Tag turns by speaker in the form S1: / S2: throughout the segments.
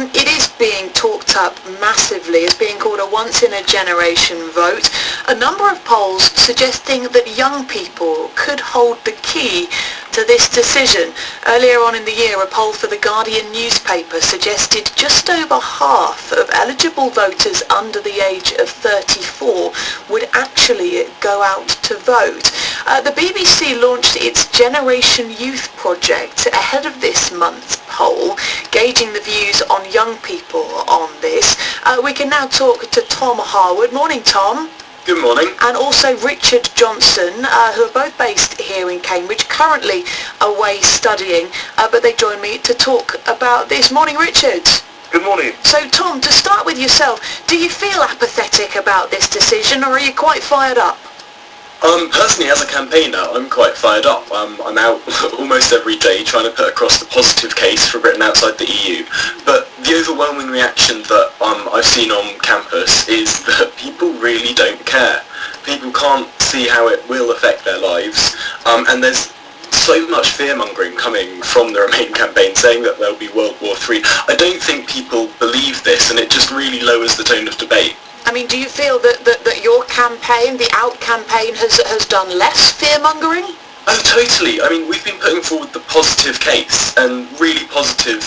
S1: It is being talked up massively. It's being called a once-in-a-generation vote. A number of polls suggesting that young people could hold the key to this decision. Earlier on in the year, a poll for the Guardian newspaper suggested just over half of eligible voters under the age of 34 would actually go out to vote. The BBC launched its Generation Youth project ahead of this month's poll, gauging the views on young people on this. We can now talk to Tom Harwood. Morning, Tom.
S2: Good morning.
S1: And also Richard Johnson, who are both based here in Cambridge, currently away studying, but they join me to talk about this. Morning, Richard.
S2: Good morning.
S1: So, Tom, to start with yourself, do you feel apathetic about this decision, or are you quite fired up?
S2: Personally, as a campaigner, I'm quite fired up. I'm out almost every day trying to put across the positive case for Britain outside the EU. But the overwhelming reaction that I've seen on campus is that people really don't care. People can't see how it will affect their lives, and there's so much fear-mongering coming from the Remain campaign saying that there'll be World War III. I don't think people believe this, and it just really lowers the tone of debate.
S1: I mean, do you feel that your campaign, the Out campaign, has done less fear-mongering?
S2: Oh, totally. I mean, we've been putting forward the positive case and really positive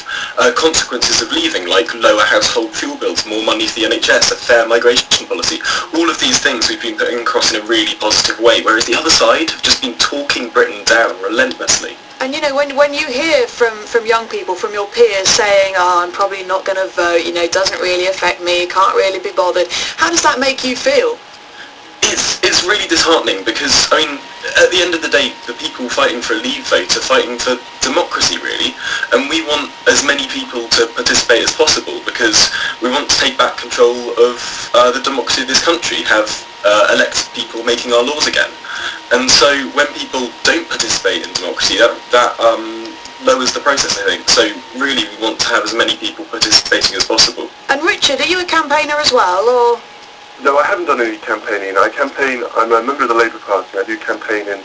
S2: consequences of leaving, like lower household fuel bills, more money for the NHS, a fair migration policy. All of these things we've been putting across in a really positive way, whereas the other side have just been talking Britain down relentlessly.
S1: And you know, when you hear from young people, from your peers saying, oh, I'm probably not going to vote, you know, it doesn't really affect me, can't really be bothered, how does that make you feel?
S2: It's really disheartening because, I mean, at the end of the day, the people fighting for a Leave vote are fighting for democracy, really, and we want as many people to participate as possible because we want to take back control of the democracy of this country, have elected people making our laws again. And so when people don't participate in democracy, that lowers the process, I think. So really we want to have as many people participating as possible.
S1: And Richard, are you a campaigner as well, or...?
S3: No, I haven't done any campaigning. I'm a member of the Labour Party. I do campaign in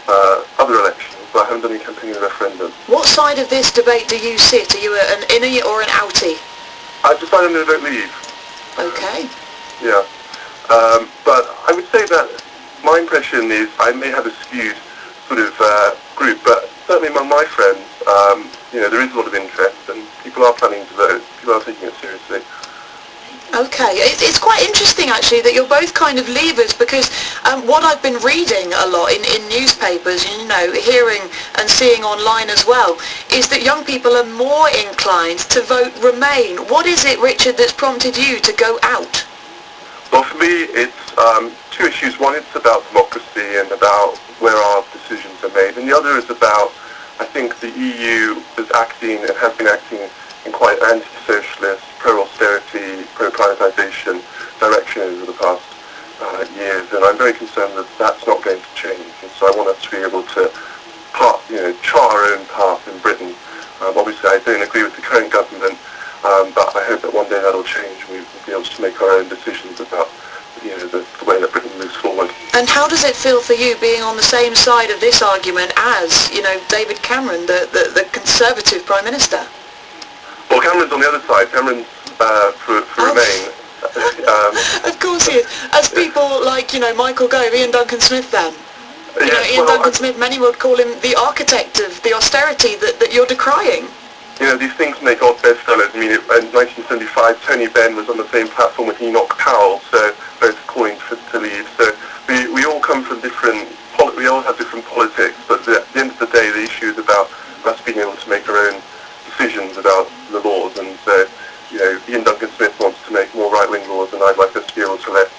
S3: other elections, but I haven't done any campaigning in the referendum.
S1: What side of this debate do you sit? Are you an innie or an outie?
S3: I've decided I'm going to vote Leave.
S1: Okay.
S3: Yeah. But I would say that my impression is I may have a skewed sort of group, but certainly among my friends, you know, there is a lot of interest and people are planning to vote. People are taking it seriously.
S1: Okay, it's quite interesting actually that you're both kind of leavers because what I've been reading a lot in newspapers, you know, hearing and seeing online as well, is that young people are more inclined to vote Remain. What is it, Richard, that's prompted you to go out?
S3: Well, for me, it's two issues. One, it's about democracy and about where our decisions are made, and the other is about, I think the EU is acting and has been acting in quite anti-socialist, pro-austerity, pro-privatisation direction over the past years, and I'm very concerned that that's not going to change. And so I want us to be able to chart our own path in Britain. Obviously, I don't agree with the current government, but I hope that one day that'll change and we'll be able to make our own decisions about the way that Britain moves forward.
S1: And how does it feel for you being on the same side of this argument as, you know, David Cameron, the Conservative Prime Minister?
S3: Well, Cameron's on the other side. Cameron's for Remain.
S1: Of course he is. As people like, you know, Michael Gove, Ian Duncan Smith then. You know, Ian Duncan Smith, many would call him the architect of the austerity that you're decrying.
S3: You know, these things make odd bestsellers. I mean, in 1975, Tony Benn was on the same platform with Enoch Powell, so both calling to leave. So we all come from we all have different politics, but at the end of the day, the issue is about us being able to make our own decisions about the laws. And so, you know, Ian Duncan Smith wants to make more right-wing laws, and I'd like us to be able to let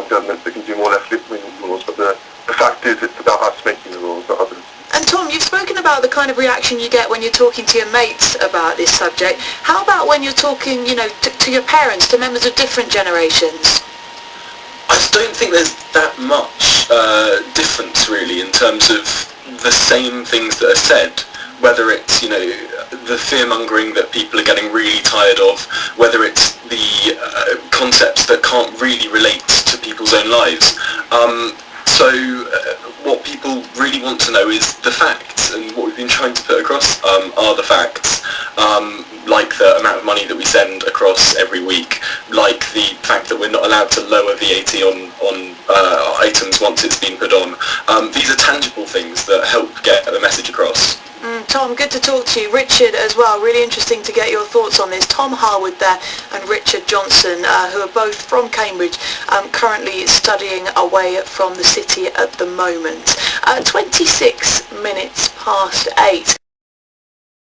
S3: governments that can do more left-wing laws. But the fact is, it's about us making the laws, not others.
S1: And Tom, you've spoken about the kind of reaction you get when you're talking to your mates about this subject. How about when you're talking, you know, to your parents, to members of different generations?
S2: I don't think there's that much difference really in terms of the same things that are said, whether it's, you know, the fear-mongering that people are getting really tired of, whether it's the concepts that can't really relate to people's own lives. What people really want to know is the facts, and what we've been trying to put across are the facts, like the amount of money that we send across every week, like the fact that we're not allowed to lower VAT on items once it's been put on. These are tangible things that help get the message across.
S1: Tom, good to talk to you. Richard as well, really interesting to get your thoughts on this. Tom Harwood there and Richard Johnson, who are both from Cambridge, currently studying away from the city at the moment. 26 minutes past 8.